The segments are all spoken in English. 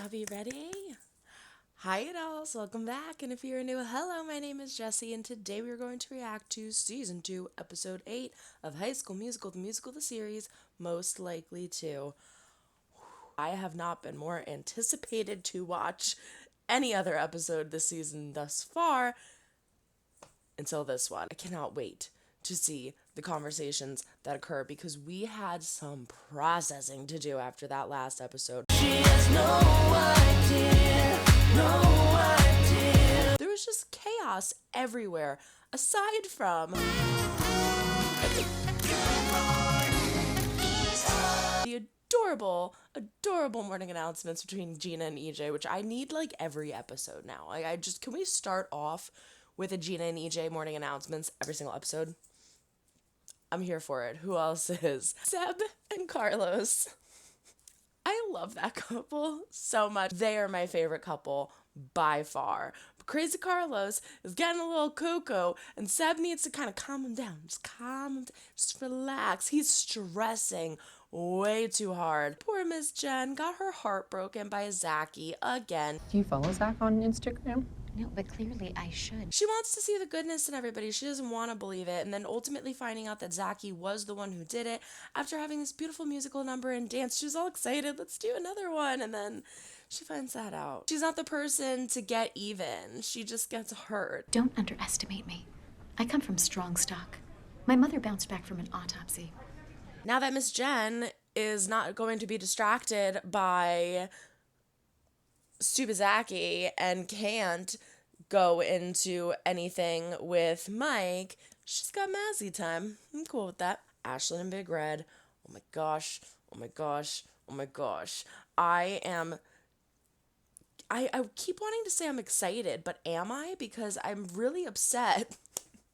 Dabby, ready? Hi dolls, welcome back, and if you're new, hello, my name is Jessie, and today we are going to react to Season 2, Episode 8 of High School Musical, the series, Most Likely To. I have not been more anticipated to watch any other episode this season thus far until this one. I cannot wait to see the conversations that occur because we had some processing to do after that last episode. She has no idea, no idea. There was just chaos everywhere, aside from the adorable morning announcements between Gina and EJ, which I need like every episode now. Can we start off with a Gina and EJ morning announcements every single episode? I'm here for it. Who else is? Seb and Carlos. I love that couple so much. They are my favorite couple by far. But Crazy Carlos is getting a little cuckoo, and Seb needs to kind of calm him down. Just relax. He's stressing way too hard. Poor Miss Jen got her heart broken by Zachy again. Do you follow Zach on Instagram? No, but clearly I should. She wants to see the goodness in everybody. She doesn't want to believe it. And then ultimately finding out that Zachy was the one who did it after having this beautiful musical number and dance. She's all excited. Let's do another one. And then she finds that out. She's not the person to get even. She just gets hurt. Don't underestimate me. I come from strong stock. My mother bounced back from an autopsy. Now that Miss Jen is not going to be distracted by Stupid and can't go into anything with Mike, she's got Mazzy time. I'm cool with that. Ashlyn and Big Red. Oh my gosh. Oh my gosh. Oh my gosh. I keep wanting to say I'm excited, but am I? Because I'm really upset.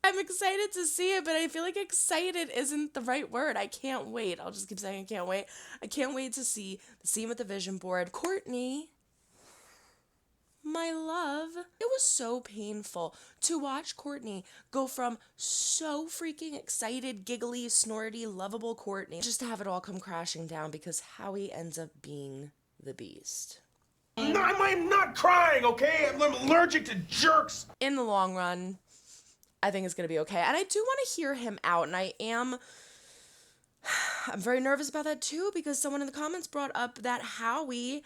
I'm excited to see it, but I feel like excited isn't the right word. I can't wait. I'll just keep saying I can't wait. I can't wait to see the scene with the vision board. Courtney, my love, it was so painful to watch Courtney go from so freaking excited, giggly, snorty, lovable Courtney just to have it all come crashing down because Howie ends up being the beast. No, I'm not crying, okay? I'm allergic to jerks. In the long run, I think it's going to be okay. And I do want to hear him out, and I'm very nervous about that too because someone in the comments brought up that Howie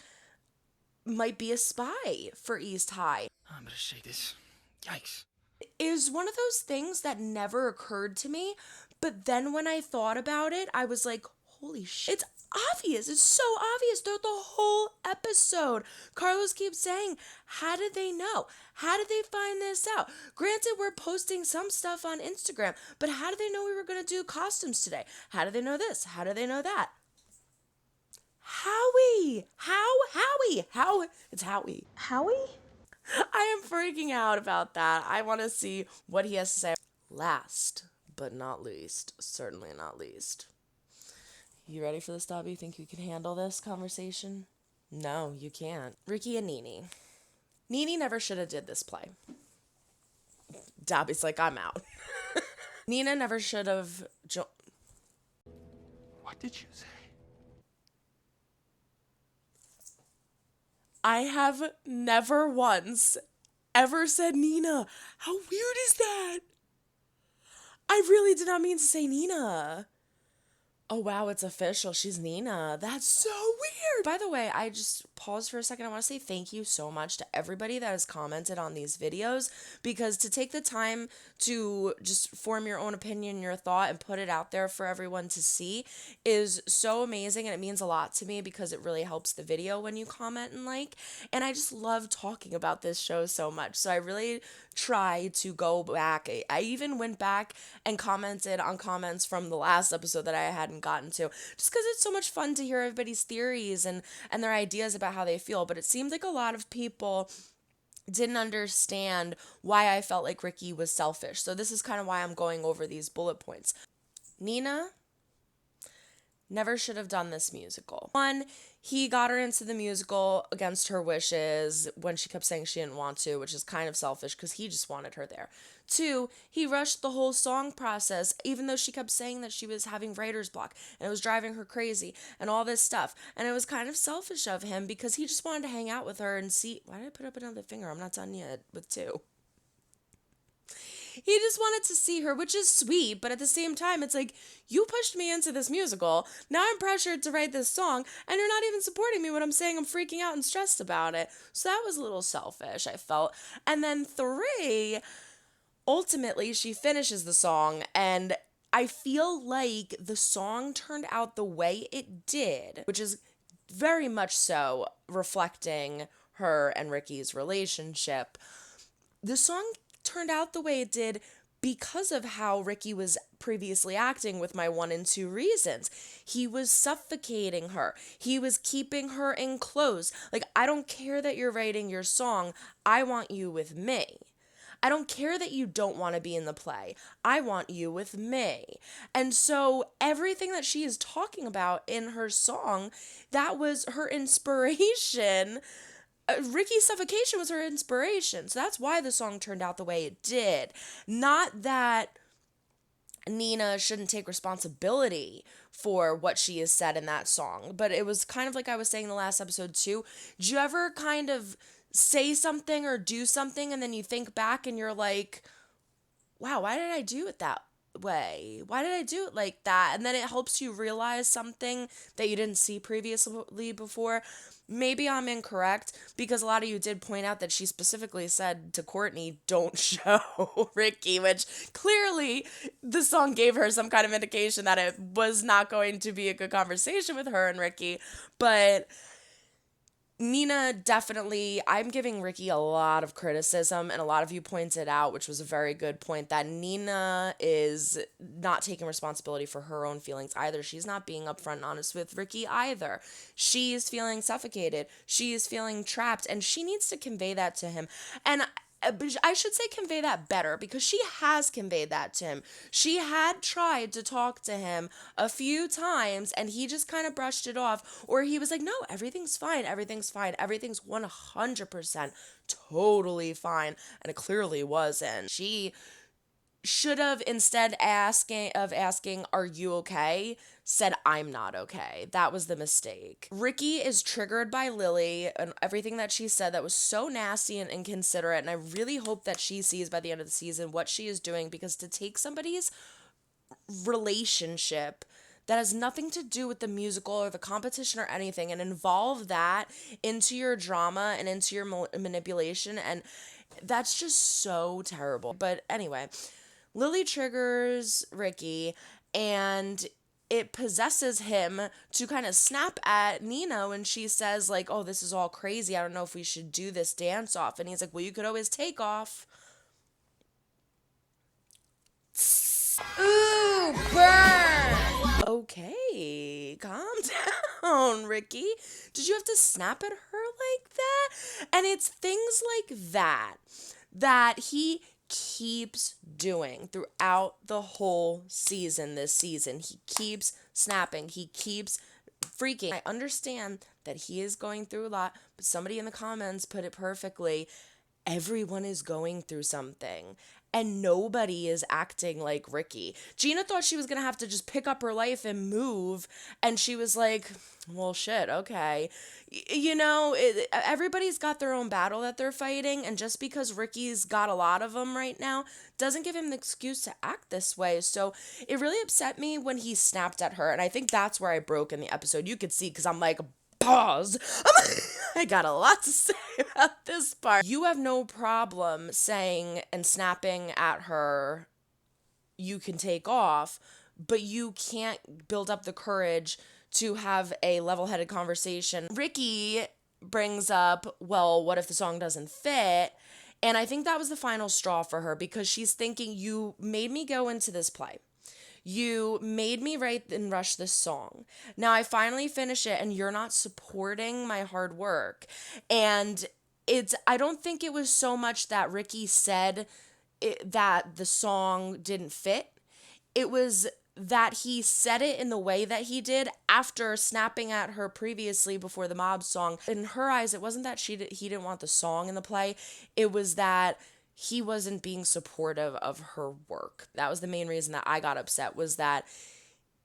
might be a spy for East High. I'm gonna shake this. Yikes. It is one of those things that never occurred to me, but then when I thought about it, I was like, holy shit. It's obvious. It's so obvious throughout the whole episode. Carlos keeps saying, how did they know? How did they find this out? Granted, we're posting some stuff on Instagram, but how did they know we were going to do costumes today? How did they know this? How did they know that? Howie! How? It's Howie. Howie? I am freaking out about that. I want to see what he has to say. Last, but not least, certainly not least. You ready for this, Dobby? You think you can handle this conversation? No, you can't. Ricky and Nene. Nene never should have did this play. Dobby's like, I'm out. Nina never should have... What did you say? I have never once ever said Nina. How weird is that? I really did not mean to say Nina. Oh, wow, it's official. She's Nina. That's so weird. By the way, I just paused for a second. I want to say thank you so much to everybody that has commented on these videos because to take the time to just form your own opinion, your thought, and put it out there for everyone to see is so amazing, and it means a lot to me because it really helps the video when you comment and like. And I just love talking about this show so much. So I really try to go back. I even went back and commented on comments from the last episode that I hadn't gotten to just because it's so much fun to hear everybody's theories and their ideas about how they feel. But it seemed like a lot of people didn't understand why I felt like Ricky was selfish. So this is kind of why I'm going over these bullet points. Nina never should have done this musical. One, he got her into the musical against her wishes when she kept saying she didn't want to, which is kind of selfish because he just wanted her there. Two, he rushed the whole song process, even though she kept saying that she was having writer's block and it was driving her crazy and all this stuff. And it was kind of selfish of him because he just wanted to hang out with her and see. Why did I put up another finger? I'm not done yet with two. He just wanted to see her, which is sweet, but at the same time, it's like, you pushed me into this musical, now I'm pressured to write this song, and you're not even supporting me when I'm saying I'm freaking out and stressed about it. So that was a little selfish, I felt. And then three, ultimately, she finishes the song, and I feel like the song turned out the way it did, which is very much so reflecting her and Ricky's relationship. The song turned out the way it did because of how Ricky was previously acting with my 1 and 2 reasons. He was suffocating her. He was keeping her enclosed. Like, I don't care that you're writing your song. I want you with me. I don't care that you don't want to be in the play. I want you with me. And so everything that she is talking about in her song, that was her inspiration. Ricky's suffocation was her inspiration. So that's why the song turned out the way it did. Not that Nina shouldn't take responsibility for what she has said in that song, but it was kind of like I was saying in the last episode too. Did you ever kind of say something or do something and then you think back and you're like, wow, why did I do it that way? Why did I do it like that? And then it helps you realize something that you didn't see previously before. Maybe I'm incorrect because a lot of you did point out that she specifically said to Courtney, don't show Ricky, which clearly the song gave her some kind of indication that it was not going to be a good conversation with her and Ricky. But Nina definitely, I'm giving Ricky a lot of criticism, and a lot of you pointed out, which was a very good point, that Nina is not taking responsibility for her own feelings either. She's not being upfront and honest with Ricky either. She is feeling suffocated. She is feeling trapped, and she needs to convey that to him. And I should say convey that better because she has conveyed that to him. She had tried to talk to him a few times and he just kind of brushed it off, or he was like, no, everything's fine. Everything's fine. Everything's 100% totally fine. And it clearly wasn't. She should have, instead asking, are you okay, said, I'm not okay. That was the mistake. Ricky is triggered by Lily and everything that she said that was so nasty and inconsiderate, and I really hope that she sees by the end of the season what she is doing, because to take somebody's relationship that has nothing to do with the musical or the competition or anything and involve that into your drama and into your manipulation, and that's just so terrible. But anyway, Lily triggers Ricky, and it possesses him to kind of snap at Nina when she says, like, oh, this is all crazy. I don't know if we should do this dance off. And he's like, well, you could always take off. Ooh, burn! Okay, calm down, Ricky. Did you have to snap at her like that? And it's things like that he keeps doing throughout the whole season this season. He keeps snapping. He keeps freaking. I understand that he is going through a lot, but somebody in the comments put it perfectly. Everyone is going through something, and nobody is acting like Ricky. Gina thought she was going to have to just pick up her life and move, and she was like, well, shit, okay. You know, everybody's got their own battle that they're fighting, and just because Ricky's got a lot of them right now doesn't give him the excuse to act this way. So it really upset me when he snapped at her, and I think that's where I broke in the episode. You could see, because I'm like, pause. I got a lot to say about this part. You have no problem saying and snapping at her, you can take off, but you can't build up the courage to have a level-headed conversation. Ricky brings up, well, what if the song doesn't fit? And I think that was the final straw for her, because she's thinking, you made me go into this play. You made me write and rush this song. Now I finally finish it and you're not supporting my hard work. And I don't think it was so much that Ricky said that the song didn't fit. It was that he said it in the way that he did after snapping at her previously before the Mob song. In her eyes, it wasn't that he didn't want the song in the play. It was that he wasn't being supportive of her work. That was the main reason that I got upset, was that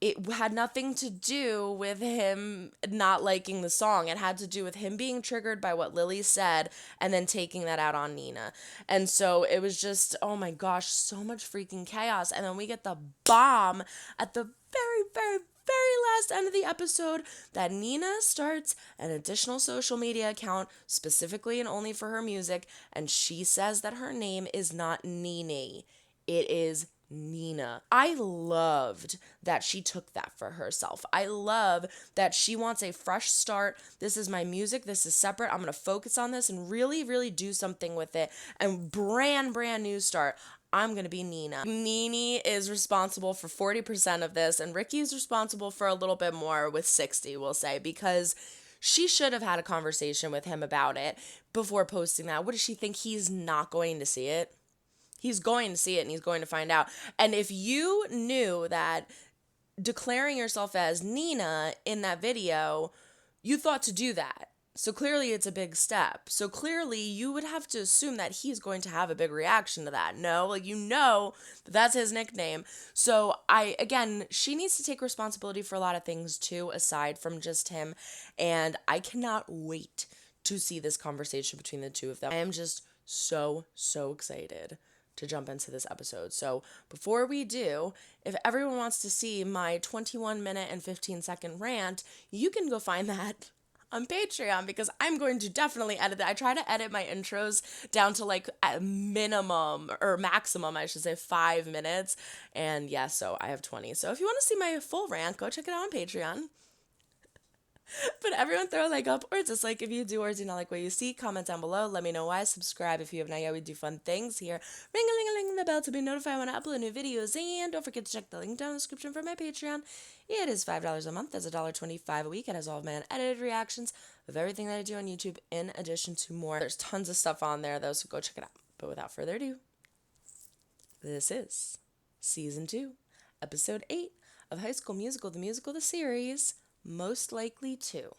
it had nothing to do with him not liking the song. It had to do with him being triggered by what Lily said and then taking that out on Nina. And so it was just, oh my gosh, so much freaking chaos. And then we get the bomb at the very, very, very last end of the episode that Nina starts an additional social media account specifically and only for her music. And she says that her name is not Nene. It is Nina. I loved that she took that for herself. I love that she wants a fresh start. This is my music. This is separate. I'm going to focus on this and really, really do something with it. And brand new start. I'm going to be Nina. Nene is responsible for 40% of this, and Ricky is responsible for a little bit more with 60, we'll say, because she should have had a conversation with him about it before posting that. What does she think? He's not going to see it? He's going to see it and he's going to find out. And if you knew that declaring yourself as Nina in that video, you thought to do that. So clearly it's a big step. So clearly you would have to assume that he's going to have a big reaction to that. No, like, you know that that's his nickname. So she needs to take responsibility for a lot of things too, aside from just him. And I cannot wait to see this conversation between the two of them. I am just so excited to jump into this episode. So before we do, if everyone wants to see my 21 minute and 15 second rant, you can go find that on Patreon, because I'm going to definitely edit that. I try to edit my intros down to like a minimum or maximum, I should say, 5 minutes. And yeah, so I have 20. So if you want to see my full rant, go check it out on Patreon. But everyone throw a like up or dislike if you do or do not like what you see. Comment down below. Let me know why. Subscribe if you have not yet. We do fun things here. Ring-a-ling-a-ling the bell to be notified when I upload new videos. And don't forget to check the link down in the description for my Patreon. It is $5 a month. That's $1.25 a week. It has all of my unedited reactions of everything that I do on YouTube, in addition to more. There's tons of stuff on there, though, so go check it out. But without further ado, this is Season 2, Episode 8 of High School Musical, the musical, the series, Most Likely To.